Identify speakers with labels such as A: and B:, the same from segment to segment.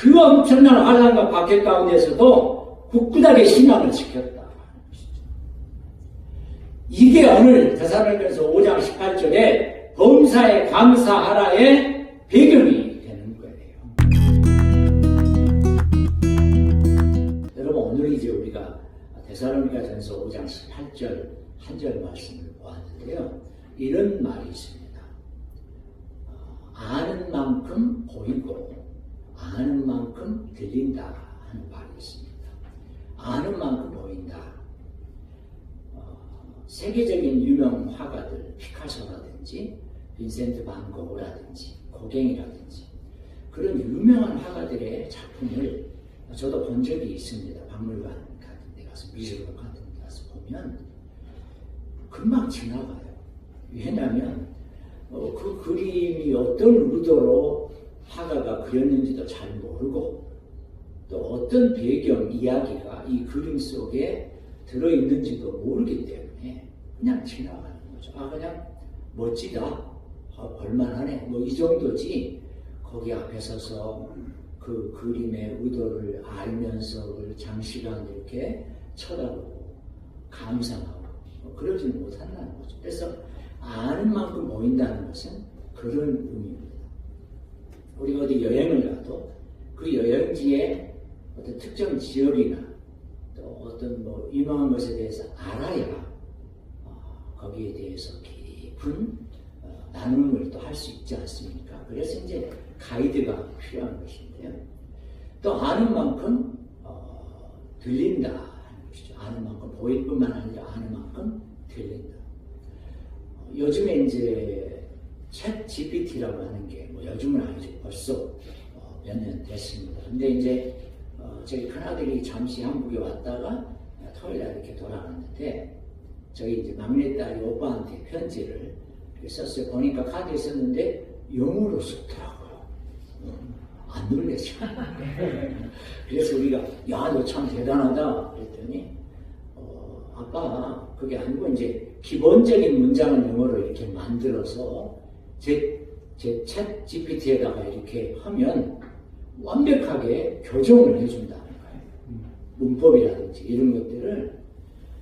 A: 그 엄청난 환란과 박해 가운데서도 굳굳하게 신앙을 지켰다. 이게 오늘 데살로니가서 5장 18절에 범사에 감사하라의 배경이 되는 거예요. 여러분, 오늘 이제 우리가 데살로니가전서 5장 18절 한 절 말씀을 보았는데요. 이런 말이 있습니다. 아는 만큼 보이고 아는 만큼 들린다 하는 말이 있습니다. 아는 만큼 보인다. 세계적인 유명 화가들, 피카소라든지 빈센트 반 고흐라든지 고갱이라든지 그런 유명한 화가들의 작품을 저도 본 적이 있습니다. 박물관 같은 데 가서, 미술관 같은 데 가서 보면 금방 지나가요. 왜냐하면 그 그림이 어떤 의도로 화가가 그렸는지도 잘 모르고 또 어떤 배경 이야기가 이 그림 속에 들어있는지도 모르기 때문에 그냥 지나가는 거죠. 그냥 멋지다, 볼만하네, 뭐 이 정도지. 거기 앞에 서서 그 그림의 의도를 알면서 그걸 장시간 이렇게 쳐다보고 감상하고 그러지는 못한다는 거죠. 그래서 아는 만큼 보인다는 것은 그런 의미입니다. 우리가 어디 여행을 가도 그 여행지의 어떤 특정 지역이나 또 어떤 뭐 유명한 것에 대해서 알아야 거기에 대해서 깊은 나눔을 또 할 수 있지 않습니까? 그래서 이제 가이드가 필요한 것인데요. 또 아는 만큼 들린다 하는 것이죠. 아는 만큼 보일 뿐만 아니라 아는 만큼 들린다. 요즘에 이제 챗 GPT라고 하는 게 뭐 요즘은 아니죠. 벌써 몇 년 됐습니다. 근데 이제 저희 큰아들이 잠시 한국에 왔다가 토요일날 이렇게 돌아왔는데 저희 이제 막내딸이 오빠한테 편지를 썼어요. 보니까 카드에 썼는데 영어로 썼더라고요. 안 놀랬죠. 그래서 우리가 야, 너 참 대단하다 그랬더니 아빠 그게 아니고 이제 기본적인 문장을 영어로 이렇게 만들어서 제 챗 GPT에다가 이렇게 하면 완벽하게 교정을 해준다는 거예요. 문법이라든지 이런 것들을.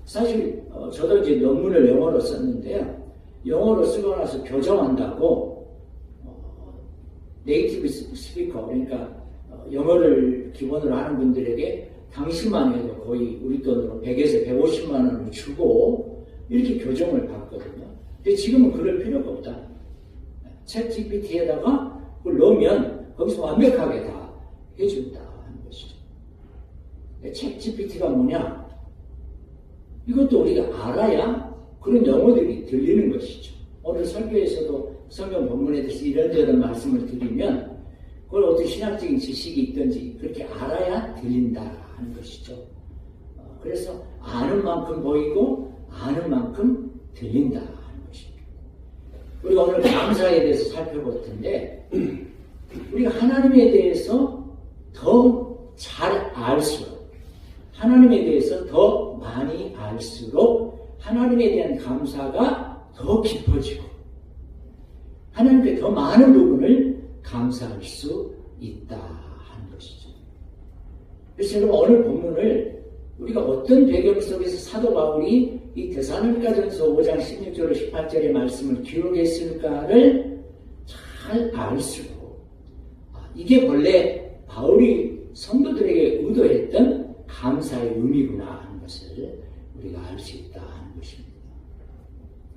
A: 사실 저도 이제 논문을 영어로 썼는데요. 영어로 쓰고 나서 교정한다고 네이티브 스피커, 그러니까 영어를 기본으로 하는 분들에게 당시만 해도 거의 우리 돈으로 100에서 150만 원을 주고 이렇게 교정을 받거든요. 근데 지금은 그럴 필요가 없다. 챗 GPT에다가 그걸 넣으면 거기서 완벽하게 다 해준다 하는 것이죠. 챗 GPT가 뭐냐? 이것도 우리가 알아야 그런 영어들이 들리는 것이죠. 오늘 설교에서도 성경 본문에 대해서 이런저런 말씀을 드리면 그걸 어떤 신학적인 지식이 있든지 그렇게 알아야 들린다 하는 것이죠. 그래서 아는 만큼 보이고 아는 만큼 들린다 하는 것입니다. 우리가 오늘 감사에 대해서 살펴볼 텐데 우리가 하나님에 대해서 더 잘 알수록 하나님에 대해서 더 많이 알수록 하나님에 대한 감사가 더 깊어지고 하나님께 더 많은 부분을 감사할 수 있다 하는 것이죠. 그래서 여러분 오늘 본문을 우리가 어떤 배경 속에서 사도 바울이 이 데살로니가전서 5장 16절 18절의 말씀을 기록했을까를 잘 알수록 이게 본래 바울이 성도들에게 의도했던 감사의 의미구나 하는 것을 우리가 알 수 있다 하는 것입니다.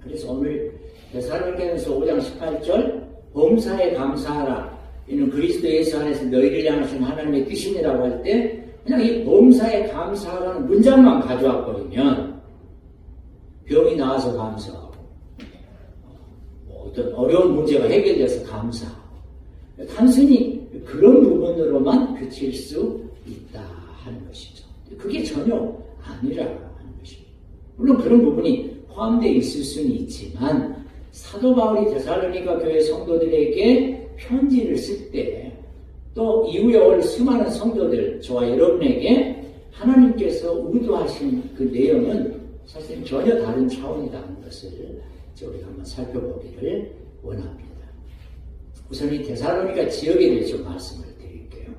A: 그래서 오늘 데살로니가전서 5장 18절 범사에 감사하라 이는 그리스도 예수 안에서 너희를 향하신 하나님의 뜻이니라고 할 때 그냥 이 범사에 감사하라는 문장만 가져왔거든요. 병이 나와서 감사하고 어떤 어려운 문제가 해결돼서 감사하고 단순히 그런 부분으로만 그칠 수 있다 하는 것이죠. 그게 전혀 아니라 하는 것입니다. 물론 그런 부분이 포함되어 있을 수는 있지만 사도 바울이 데살로니가 교회 성도들에게 편지를 쓸 때 또 이후에 올 수많은 성도들 저와 여러분에게 하나님께서 의도하신 그 내용은 사실 전혀 다른 차원이라는 것을 우리가 한번 살펴보기를 원합니다. 우선 이 데살로니가 지역에 대해서 좀 말씀을 드릴게요.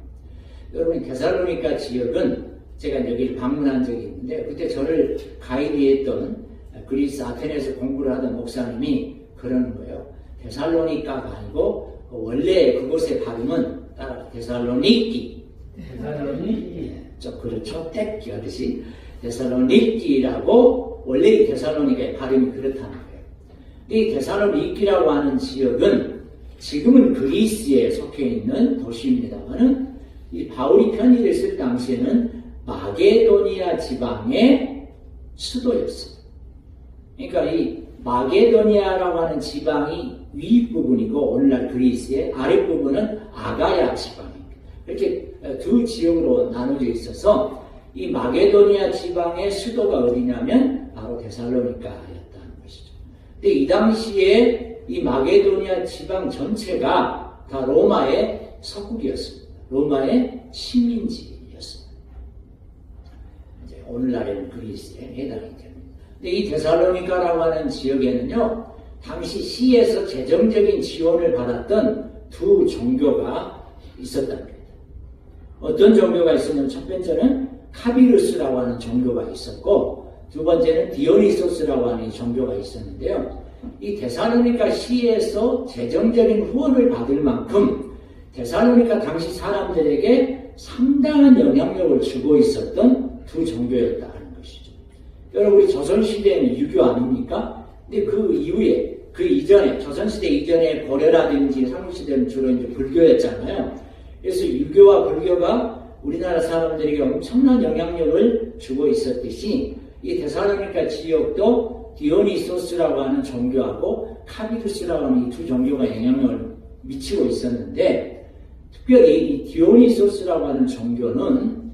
A: 여러분 데살로니가 지역은 제가 여기를 방문한 적이 있는데 그때 저를 가이드했던 그리스 아테네에서 공부를 하던 목사님이 그러는 거예요. 데살로니가가 아니고 원래 그곳의 발음은 따라 데살로니키. 그렇죠. 떼끼 하듯이 데살로니키라고 원래 이 데살로니가의 발음이 그렇다는 거예요. 이 데살로니키라고 하는 지역은 지금은 그리스에 속해 있는 도시입니다만은 이 바울이 편지를 쓸 당시에는 마게도니아 지방의 수도였어요. 그러니까 이 마게도니아라고 하는 지방이 윗부분이고 오늘날 그리스의 아랫부분은 아가야 지방입니다. 이렇게 두 지역으로 나눠져 있어서 이 마게도니아 지방의 수도가 어디냐면 바로 데살로니가였다는 것이죠. 근데 이 당시에 이 마게도니아 지방 전체가 다 로마의 서국이었습니다. 로마의 식민지였습니다. 이제 오늘날에는 그리스에 해당이 됩니다. 근데 이 데살로니가라고 하는 지역에는요, 당시 시에서 재정적인 지원을 받았던 두 종교가 있었답니다. 어떤 종교가 있었냐면 첫 번째는 카비루스라고 하는 종교가 있었고 두 번째는 디오니소스라고 하는 종교가 있었는데요. 이 데살로니가 시에서 재정적인 후원을 받을 만큼 데살로니가 당시 사람들에게 상당한 영향력을 주고 있었던 두 종교였다는 것이죠. 여러분 우리 조선시대에는 유교 아닙니까? 근데 그 이후에 그 이전에 조선시대 이전에 고려라든지 삼국시대는 주로 이제 불교였잖아요. 그래서 유교와 불교가 우리나라 사람들에게 엄청난 영향력을 주고 있었듯이 이 데살로니가 지역도 디오니소스라고 하는 종교하고 카비루스라고 하는 이 두 종교가 영향력을 미치고 있었는데 특별히 이 디오니소스라고 하는 종교는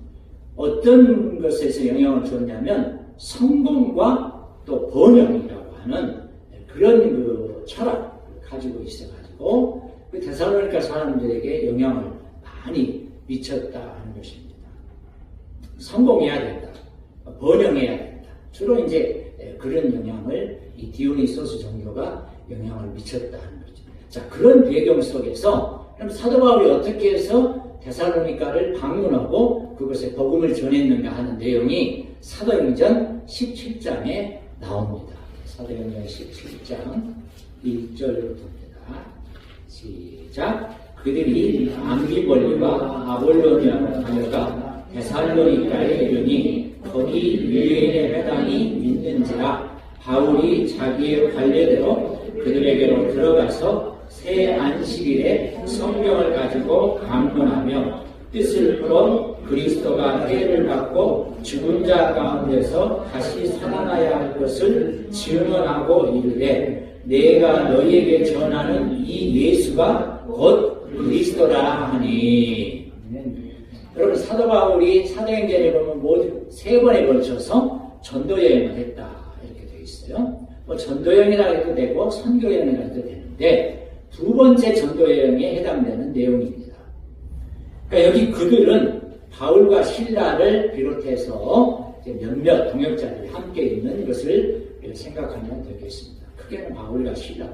A: 어떤 것에서 영향을 줬냐면 성공과 또 번영이라고 하는 그런 그 철학을 가지고 있어가지고 그 데살로니가 사람들에게 영향을 많이 미쳤다 하는 것입니다. 성공해야 된다. 번영해야 된다. 주로 이제 그런 영향을 이 디오니소스 종교가 영향을 미쳤다 하는 거죠. 자, 그런 배경 속에서 그럼 사도 바울이 어떻게 해서 데살로니가를 방문하고 그것에 복음을 전했는가 하는 내용이 사도행전 17장에 나옵니다. 사도행전 17장 1절부터입니다. 시작. 그들이 암비볼리와 아볼로니아로 다녀가 데살로니가에 이르니 거기 유대인의 회당이 있는지라 바울이 자기의 관례대로 그들에게로 들어가서 새 안식일에 성경을 가지고 강론하며 뜻을 풀어 그리스도가 해를 받고 죽은 자 가운데서 다시 살아나야 할 것을 증언하고 이르되 내가 너희에게 전하는 이 예수가 곧 그리스도라 하니. 여러분 사도 바울이 사도행전에 보면 모두 3번에 걸쳐서 전도 여행을 했다 이렇게 되어 있어요. 뭐 전도 여행이라 해도 되고 선교 여행이라 해도 되는데 두 번째 전도 여행에 해당되는 내용입니다. 그러니까 여기 그들은 바울과 실라를 비롯해서 몇몇 동역자들이 함께 있는 것을 생각하면 되겠습니다. 크게는 바울과 실라.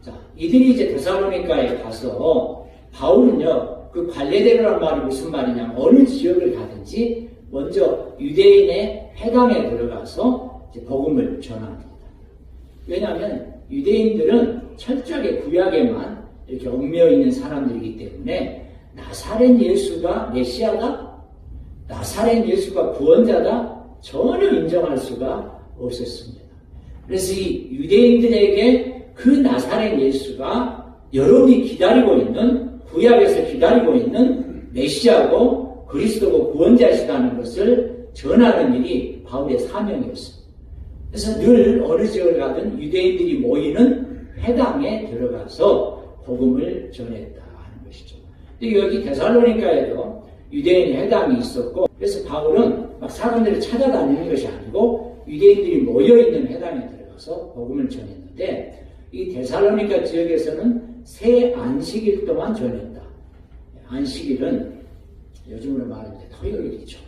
A: 자, 이들이 이제 데살로니가에 가서 바울은요. 그 관례대로란 말이 무슨 말이냐면 어느 지역을 가든지 먼저 유대인의 회당에 들어가서 이제 복음을 전합니다. 왜냐하면 유대인들은 철저하게 구약에만 이렇게 얽매여 있는 사람들이기 때문에 나사렛 예수가 메시아다? 나사렛 예수가 구원자다? 전혀 인정할 수가 없었습니다. 그래서 이 유대인들에게 그 나사렛 예수가 여러분이 기다리고 있는 구약에서 기다리고 있는 메시아고 그리스도고 구원자시다는 것을 전하는 일이 바울의 사명이었습니다. 그래서 늘 어느 지역을 가든 유대인들이 모이는 회당에 들어가서 복음을 전했다 하는 것이죠. 근데 여기 데살로니가에도 유대인 회당이 있었고 그래서 바울은 막 사람들을 찾아다니는 것이 아니고 유대인들이 모여있는 회당에 들어가서 복음을 전했는데 이 데살로니가 지역에서는 새 안식일 동안 전했다. 안식일은 요즘으로 말하면 토요일이죠.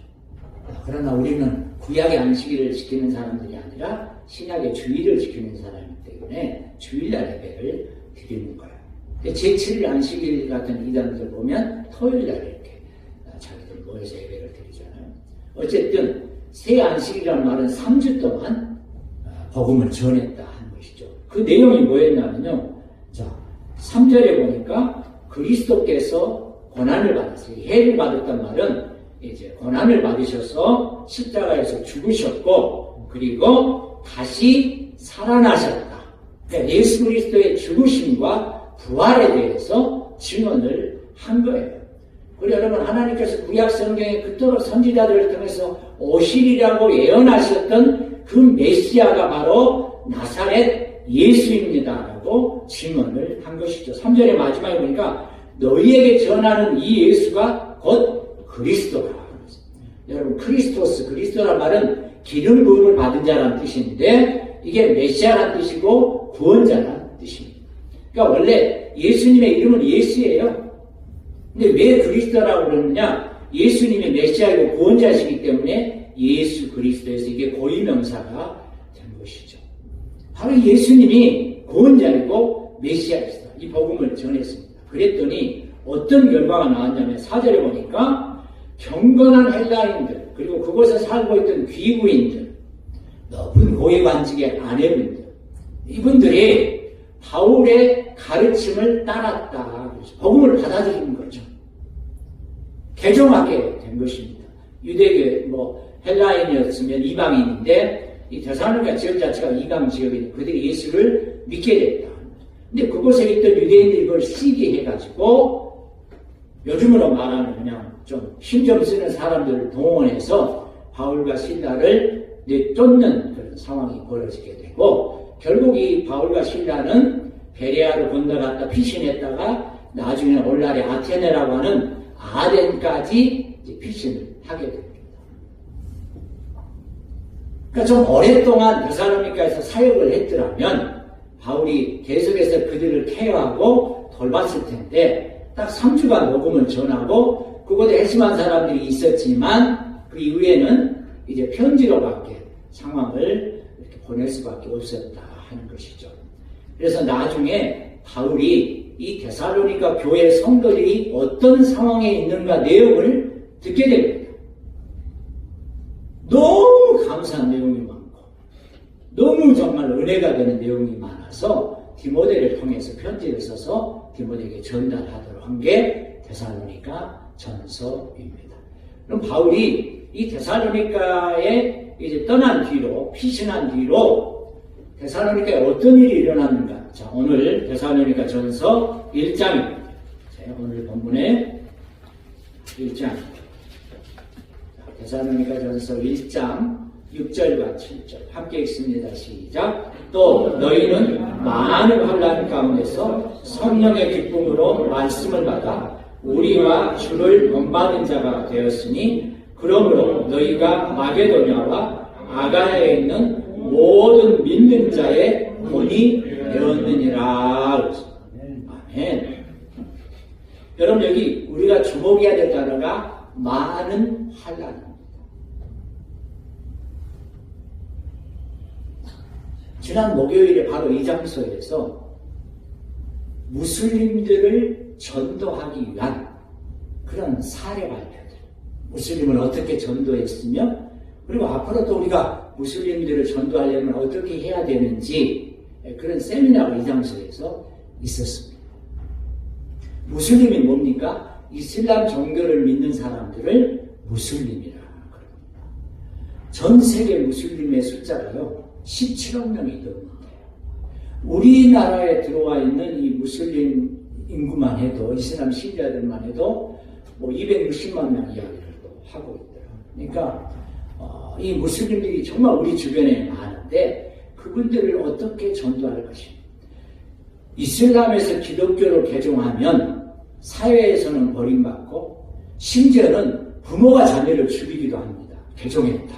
A: 그러나 우리는 구약의 안식일을 지키는 사람들이 아니라 신약의 주일을 지키는 사람이기 때문에 주일날 예배를 드리는 거예요. 제7일 안식일 같은 이단들 보면 토요일날 이렇게 모여서 예배를 드리잖아요. 어쨌든 새 안식이라는 말은 3주 동안 복음을 전했다 하는 것이죠. 그 내용이 뭐였냐면요. 자, 3절에 보니까 그리스도께서 고난을 받았어요. 해를 받았단 말은 이제 고난을 받으셔서 십자가에서 죽으셨고 그리고 다시 살아나셨다. 그러니까 예수 그리스도의 죽으심과 부활에 대해서 증언을 한 거예요. 그리고 여러분 하나님께서 구약 성경에 그토록 선지자들을 통해서 오시리라고 예언하셨던 그 메시아가 바로 나사렛 예수입니다라고 증언을 한 것이죠. 3절의 마지막에 보니까 너희에게 전하는 이 예수가 곧 그리스도라. 여러분 크리스토스, 그리스도란 말은 기름 부음을 받은 자라는 뜻인데 이게 메시아라는 뜻이고 구원자라는 뜻입니다. 그러니까 원래 예수님의 이름은 예수예요. 근데 왜 그리스도라고 그러느냐? 예수님이 메시아이고 구원자시기 때문에 예수 그리스도에서 이게 고유명사가 된 것이죠. 바로 예수님이 구원자이고 메시아이시다. 이 복음을 전했습니다. 그랬더니 어떤 결과가 나왔냐면 4절에 보니까 경건한 헬라인들 그리고 그곳에 살고 있던 귀부인들 높은 고위관직의 아내분들 이분들이 바울의 가르침을 따랐다. 복음을 받아들이는 거죠. 개종하게 된 것입니다. 유대교 헬라인이었으면 이방인인데 이 데살로니가 지역 자체가 이방 지역이니 그들이 예수를 믿게 됐다. 근데 그곳에 있던 유대인들이 이걸 시기해가지고 요즘으로 말하면 그냥 좀 힘 좀 쓰는 사람들을 동원해서 바울과 실라를 내쫓는 그런 상황이 벌어지게 되고 결국 이 바울과 실라는 베레아로 건너갔다 피신했다가 나중에 오늘날의 아테네라고 하는 아덴까지 피신을 하게 됩니다. 그러니까 좀 오랫동안 데살로니가에서 사역을 했더라면 바울이 계속해서 그들을 케어하고 돌봤을 텐데 딱 3주간 복음을 전하고 그곳에 핵심한 사람들이 있었지만 그 이후에는 이제 편지로밖에 상황을 이렇게 보낼 수밖에 없었다 하는 것이죠. 그래서 나중에 바울이 이 데살로니가 교회 성도들이 어떤 상황에 있는가 내용을 듣게 됩니다. 너무 감사한 내용이 많고 너무 정말 은혜가 되는 내용이 많아서 디모데를 통해서 편지를 써서 디모데에게 전달하도록 한 게 데살로니가 전서입니다. 그럼 바울이 이 데살로니가에 이제 떠난 뒤로 피신한 뒤로 데살로니가에 어떤 일이 일어났는가? 자, 오늘 데살로니가 전서 1장입니다. 자, 오늘 본문의 1장. 데살로니가 전서 1장 6절과 7절 함께 읽습니다. 시작. 또 너희는 많은 환난 가운데서 성령의 기쁨으로 말씀을 받아 우리와 주를 본받은 자가 되었으니 그러므로 너희가 마게도냐와 아가야에 있는 모든 믿는 자의 본이 되었느니라. 아멘. 여러분 여기 우리가 주목해야 될 단어가 많은 환난입니다. 지난 목요일에 바로 이 장소에서 무슬림들을 전도하기 위한 그런 사례 발표들, 무슬림을 어떻게 전도했으며 그리고 앞으로도 우리가 무슬림들을 전도하려면 어떻게 해야 되는지 그런 세미나가 이 장소에서 있었습니다. 무슬림이 뭡니까? 이슬람 종교를 믿는 사람들을 무슬림이라 그럽니다. 전 세계 무슬림의 숫자가요 17억 명이 넘는데요. 우리나라에 들어와 있는 이 무슬림 인구만 해도 이슬람 신자들만 해도 260만 명 이야기를 하고 있더라고요. 그러니까 이 무슬림들이 정말 우리 주변에 많은데 그분들을 어떻게 전도할 것인가. 이슬람에서 기독교로 개종하면 사회에서는 버림받고 심지어는 부모가 자녀를 죽이기도 합니다. 개종했다.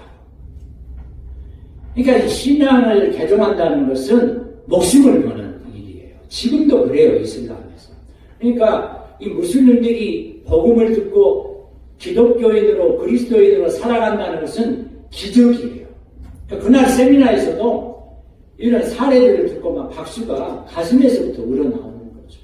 A: 그러니까 이 신앙을 개종한다는 것은 목숨을 거는 일이에요. 지금도 그래요. 이슬람에서. 그러니까 이 무슬림들이 복음을 듣고 기독교인으로 그리스도인으로 살아간다는 것은 기적이에요. 그러니까 그날 세미나에서도 이런 사례들을 듣고 막 박수가 가슴에서부터 우러나오는 거죠.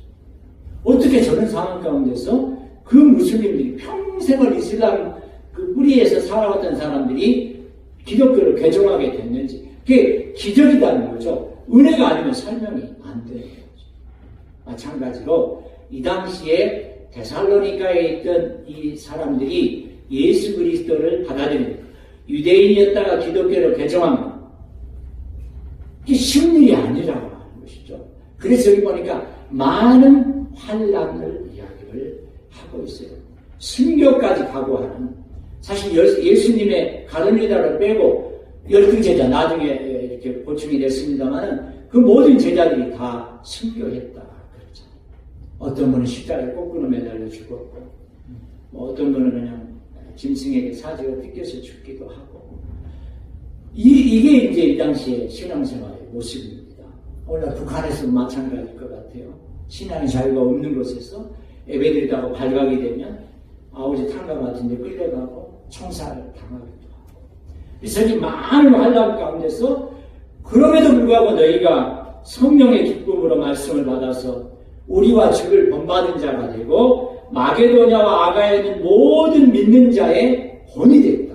A: 어떻게 저런 상황 가운데서 그 무슬림들이 평생을 이슬람 그 뿌리에서 살아왔던 사람들이 기독교를 개종하게 됐는지, 그게 기적이라는 거죠. 은혜가 아니면 설명이 안 되는 거죠. 마찬가지로 이 당시에 데살로니가에 있던 이 사람들이 예수 그리스도를 받아들이는, 유대인이었다가 기독교를 개종하면 이게 쉬운 일이 아니라고 하는 것이죠. 그래서 여기 보니까 많은 환난을 이야기를 하고 있어요. 순교까지 각오하는, 사실 예수님의 가룟 유다를 빼고 12제자 나중에 이렇게 보충이 됐습니다만 그 모든 제자들이 다 순교했다 그랬죠. 어떤 분은 십자가에 거꾸로 매달려 죽었고, 어떤 분은 그냥 짐승에게 사지가 뜯겨서 죽기도 하고, 이게 이제 이 당시의 신앙생활의 모습입니다. 오늘 북한에서도 마찬가지일 것 같아요. 신앙의 자유가 없는 곳에서 예배드리다가 발각이 되면 아버지 탄감 같은 데 끌려가고 총살을 당하기도 하고, 그래서 이 많은 환난 가운데서 그럼에도 불구하고 너희가 성령의 기쁨으로 말씀을 받아서 우리와 주를 본받은 자가 되고 마게도냐와 아가야에 있는 모든 믿는 자의 본이 됐다.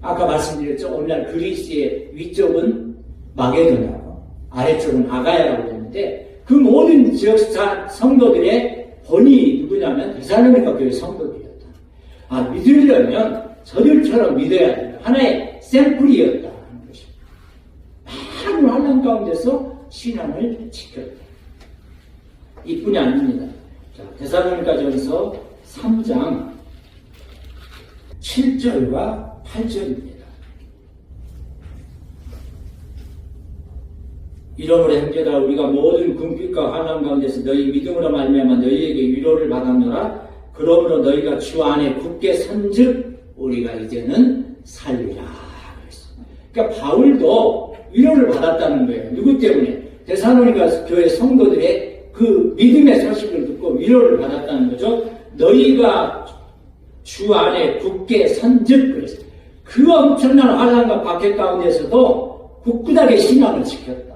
A: 아까 말씀드렸죠. 오늘날 그리스의 위쪽은 마게도냐고 아래쪽은 아가야라고 했는데 그 모든 지역 성도들의 본이 누구냐면 데살로니가 교회 성도들이었다. 믿으려면 저들처럼 믿어야 된다. 하나의 샘플이었다 하는 것입니다. 많은 환난 가운데서 신앙을 지켰다. 이뿐이 아닙니다. 자, 데살로니가전서 3장 7절과 8절입니다. 이러므로 형제들아 우리가 모든 궁핍과 환난 가운데서 너희 믿음으로 말미암아 너희에게 위로를 받았노라. 그러므로 너희가 주 안에 굳게 선즉 우리가 이제는 살리라. 그러니까 바울도 위로를 받았다는 거예요. 누구 때문에? 데살로니가 교회 성도들의 그 믿음의 소식을 듣고 위로를 받았다는 거죠. 너희가 주 안에 굳게 선즉 그랬어요. 그 엄청난 환난과 박해 가운데서도 굳굳하게 신앙을 지켰다.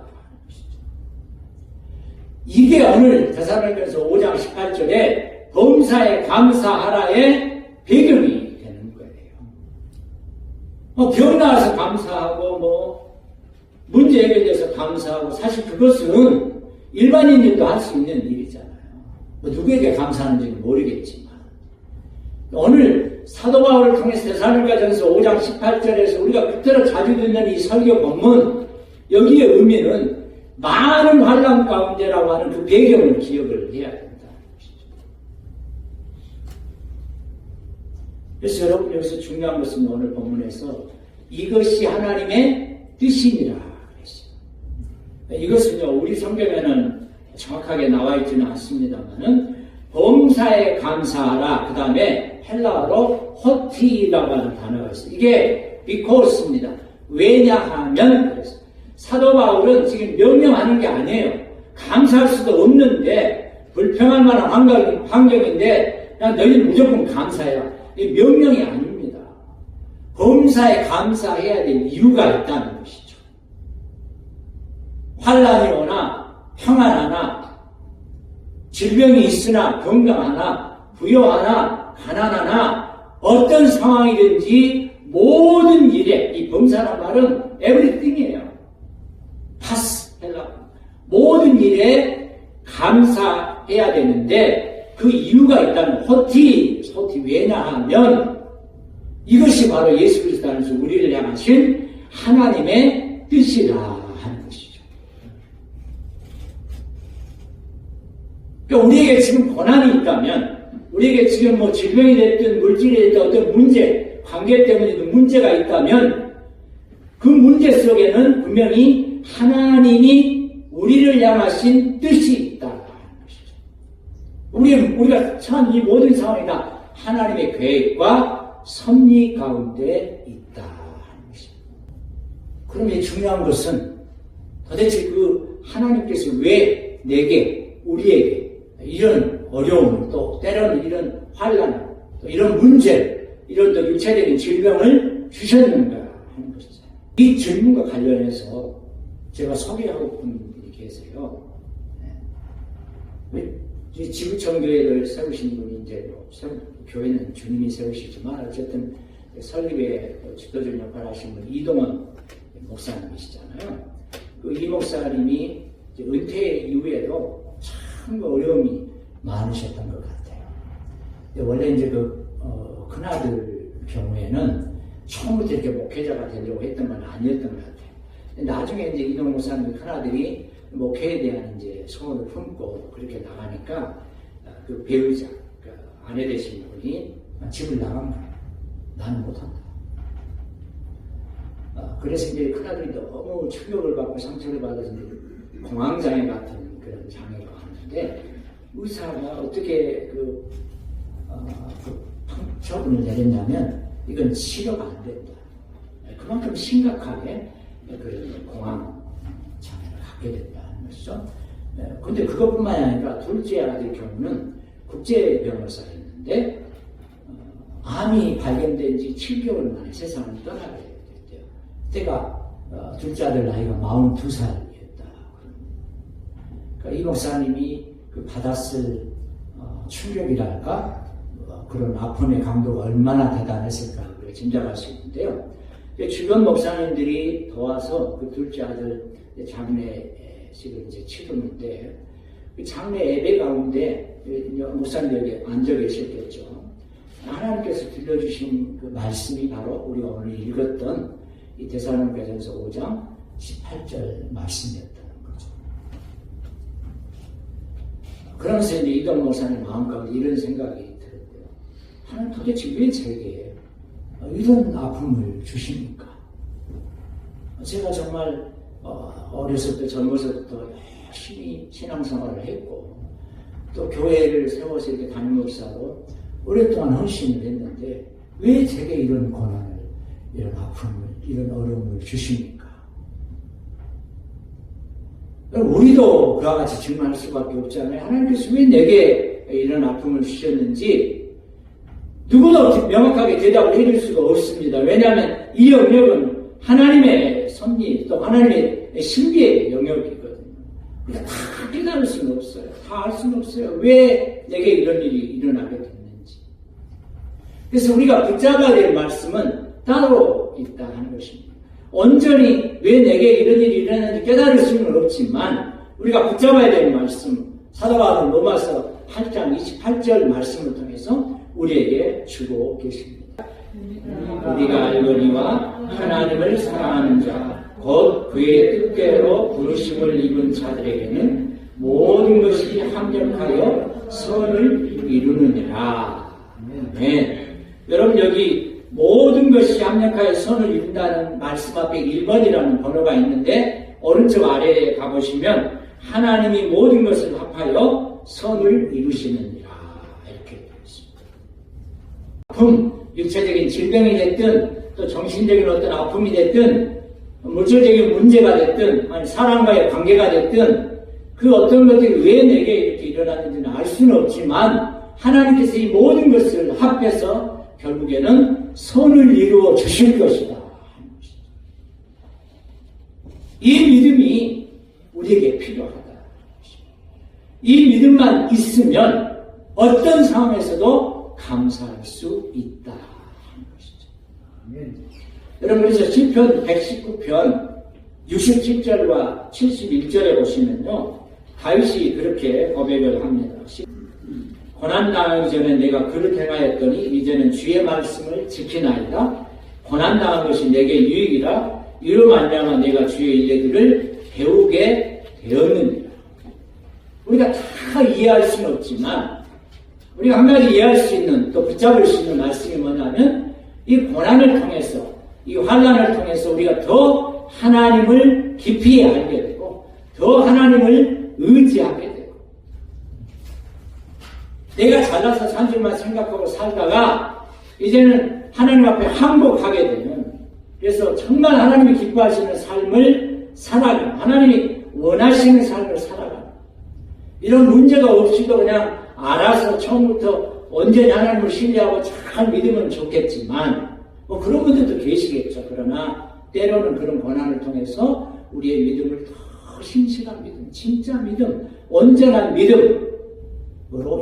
A: 이게 오늘 데살로니가서 5장 18절에 범사에 감사하라의 배경이 되는 거예요. 병 나와서 감사하고 문제 해결돼서 감사하고, 사실 그것은 일반인들도 할 수 있는 일이잖아요. 누구에게 감사하는지는 모르겠지만 오늘 사도 바울을 통해서 데살로니가전서 5장 18절에서 우리가 그토록 자주 듣는 이 설교 본문, 여기의 의미는 많은 환난 가운데라고 하는 그 배경을 기억을 해야 된다는 것이죠. 그래서 여러분 여기서 중요한 것은 오늘 본문에서 이것이 하나님의 뜻이니라 그랬어요. 이것은요 우리 성경에는 정확하게 나와 있지는 않습니다만은 범사에 감사하라, 그 다음에 헬라어로 호티라고 하는 단어가 있어요. 이게 비코스입니다. 왜냐하면 그래서 사도 바울은 지금 명령하는 게 아니에요. 감사할 수도 없는데 불평할 만한 환경인데 그냥 너희는 무조건 감사해라. 이 명령이 아닙니다. 범사에 감사해야 될 이유가 있다는 것이죠. 환난이 오나 평안하나 질병이 있으나 건강하나 부여하나 가난하나 어떤 상황이든지 모든 일에, 이 범사란 말은 everything이에요. 파스, 헬라. 모든 일에 감사해야 되는데 그 이유가 있다는 호티 왜냐하면 이것이 바로 예수 그리스도 안에서 우리를 향하신 하나님의 뜻이라 하는 것이죠. 그러니까 우리에게 지금 고난이 있다면, 우리에게 지금 질병이 됐든 물질이 됐든 어떤 문제, 관계 때문에도 문제가 있다면 그 문제 속에는 분명히 하나님이 우리를 향하신 뜻이 있다는 것이죠. 우리가 처한 이 모든 상황이 다 하나님의 계획과 섭리 가운데 있다는 것입니다. 그럼 이 중요한 것은 도대체 그 하나님께서 왜 내게, 우리에게 이런 어려움을, 또 때로는 이런 환난, 또 이런 문제, 이런 또 육체적인 질병을 주셨는가 하는 것이죠. 이 질문과 관련해서 제가 소개하고 싶은 분이 계세요. 지구촌 교회를 세우신 분이 이제 교회는 주님이 세우시지만 어쨌든 설립의 지도적 역할을 하신 분 이동원 목사님이시잖아요. 이 목사님이 은퇴 이후에도 참 어려움이 많으셨던 것 같아요. 원래 이제 큰아들 경우에는 처음부터 이렇게 목회자가 되려고 했던 건 아니었던 것 같아요. 나중에 이제 이동원 목사님 큰아들이 목회에 대한 이제 소원을 품고 그렇게 나가니까 그 배우자, 그 아내 되신 분이 집을 나간 거예요. 나는 못한다. 그래서 이제 큰아들이 너무 충격을 받고 상처를 받아서 공황장애 같은 그런 장애가 왔는데 의사가 어떻게 처분을 내렸냐면 이건 치료가 안 된다. 그만큼 심각하게 그런 공황 장애를 갖게 된다는 것이죠. 근데 그것뿐만이 아니라 둘째 아들 경우는 국제 변호사였는데 암이 발견된 지 7개월 만에 세상을 떠나게 됐대요. 그때가 둘째 아들 나이가 42살이었다. 그러니까 이 목사님이 받았을 충격이랄까 그런 아픔의 강도가 얼마나 대단했을까 짐작할 수 있는데요. 주변 목사님들이 도와서 그 둘째 아들 장례식을 이제 치르는데 그 장례 예배 가운데 목사님들에게 앉아 계셨겠죠. 하나님께서 들려주신 그 말씀이 바로 우리가 오늘 읽었던 이 데살로니가전서 5장 18절 말씀이었다는 거죠. 그러면서 이제 이동 목사님 마음 가운데 이런 생각이 들었대요. 하나님 도대체 왜 제게 이런 아픔을 주십니까? 제가 정말 어렸을 때 젊어서부터 열심히 신앙생활을 했고 또 교회를 세워서 이렇게 담임목사로 오랫동안 헌신을 했는데 왜 제게 이런 고난을, 이런 아픔을, 이런 어려움을 주십니까? 우리도 그와 같이 질문할 수밖에 없잖아요. 하나님께서 왜 내게 이런 아픔을 주셨는지 누구도 명확하게 대답을 해줄 수가 없습니다. 왜냐하면 이 영역은 하나님의 섭리 또 하나님의 신비의 영역이거든요. 그러니까 다 깨달을 수는 없어요. 다 알 수는 없어요. 왜 내게 이런 일이 일어나게 됐는지. 그래서 우리가 붙잡아야 될 말씀은 따로 있다 하는 것입니다. 온전히 왜 내게 이런 일이 일어났는지 깨달을 수는 없지만 우리가 붙잡아야 될 말씀 사도 바울은 로마서 8장 28절 말씀을 통해서 우리에게 주고 계십니다. 우리가 알거니와 하나님을 사랑하는 자 곧 그의 뜻대로 부르심을 입은 자들에게는 모든 것이 합력하여 선을 이루느니라. 네. 여러분 여기 모든 것이 합력하여 선을 이룬다는 말씀 앞에 1번이라는 번호가 있는데 오른쪽 아래에 가보시면 하나님이 모든 것을 합하여 선을 이루시느니라 이렇게 되어 있습니다. 아픔, 육체적인 질병이 됐든 또 정신적인 어떤 아픔이 됐든 물질적인 문제가 됐든 아니 사람과의 관계가 됐든 그 어떤 것들이 왜 내게 이렇게 일어났는지는 알 수는 없지만 하나님께서 이 모든 것을 합해서 결국에는 선을 이루어 주실 것이다. 이 믿음이 우리에게 필요하다. 이 믿음만 있으면 어떤 상황에서도 감사할 수 있다 하는 것이죠. 여러분 그래서 시편 119편 67절과 71절에 보시면요. 다윗이 그렇게 고백을 합니다. 고난당하기 전에 내가 그릇 행하였더니 이제는 주의 말씀을 지키나이다. 고난당한 것이 내게 유익이라 이로 말미암아 내가 주의 일들을 배우게 되었느니라. 우리가 다 이해할 수는 없지만 우리가 한 가지 이해할 수 있는 또 붙잡을 수 있는 말씀이 뭐냐면 이 고난을 통해서 이 환난을 통해서 우리가 더 하나님을 깊이 알게 되고 더 하나님을 의지하게 되고 내가 잘나서 산 줄만 생각하고 살다가 이제는 하나님 앞에 항복하게 되는 그래서 정말 하나님이 기뻐하시는 삶을 살아가는 하나님이 원하시는 삶을 살아가는 이런 문제가 없이도 그냥 알아서 처음부터 온전히 하나님을 신뢰하고 잘 믿으면 좋겠지만 뭐 그런 분들도 계시겠죠. 그러나 때로는 그런 고난을 통해서 우리의 믿음을 더 신실한 믿음, 진짜 믿음, 온전한 믿음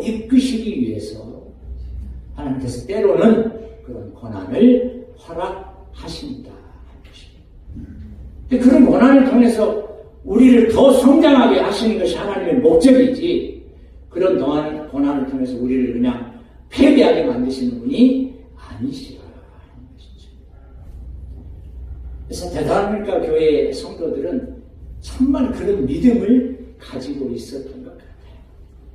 A: 이끄시기 위해서 하나님께서 때로는 그런 고난을 허락하신다. 근데 그런 고난을 통해서 우리를 더 성장하게 하시는 것이 하나님의 목적이지, 그런 고난을 통해서 우리를 그냥 패배하게 만드시는 분이 아니시라 하는 것이죠. 그래서 대단하니까 교회 성도들은 정말 그런 믿음을 가지고 있었던 것 같아요.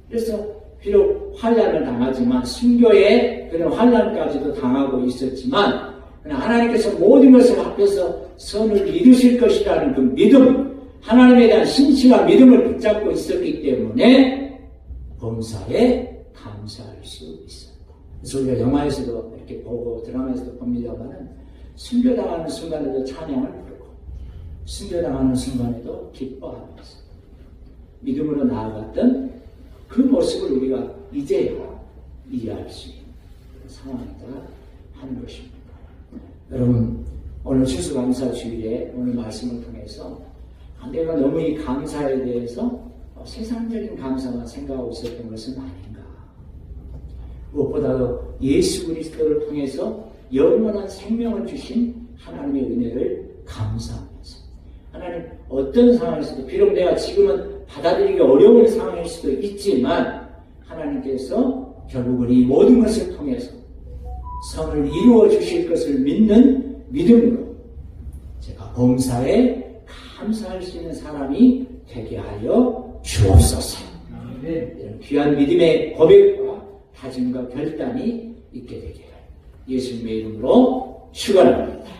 A: 그래서 비록 환난을 당하지만, 순교의 그런 환난까지도 당하고 있었지만, 하나님께서 모든 것을 합해서 선을 이루실 것이라는 그 믿음, 하나님에 대한 신실한 믿음을 붙잡고 있었기 때문에 범사에 감사할 수 있었다. 그래서 우리가 영화에서도 이렇게 보고 드라마에서도 봅니다만은, 순교당하는 순간에도 찬양을 부르고 순교당하는 순간에도 기뻐하면서 믿음으로 나아갔던 그 모습을 우리가 이제야 이해할 수 있는 상황이다 하는 것입니다. 여러분, 오늘 추수감사주일에 오늘 말씀을 통해서 내가 너무 이 감사에 대해서 세상적인 감사만 생각하고 있었던 것은 아닌가. 무엇보다도 예수 그리스도를 통해서 영원한 생명을 주신 하나님의 은혜를 감사하면서, 하나님 어떤 상황에서도 비록 내가 지금은 받아들이기 어려운 상황일 수도 있지만 하나님께서 결국은 이 모든 것을 통해서 선을 이루어 주실 것을 믿는 믿음으로 제가 범사에 감사할 수 있는 사람이 되게 하여 주옵소서. 이런 귀한 믿음의 고백과 다짐과 결단이 있게 되게 하여 예수님의 이름으로 축원합니다.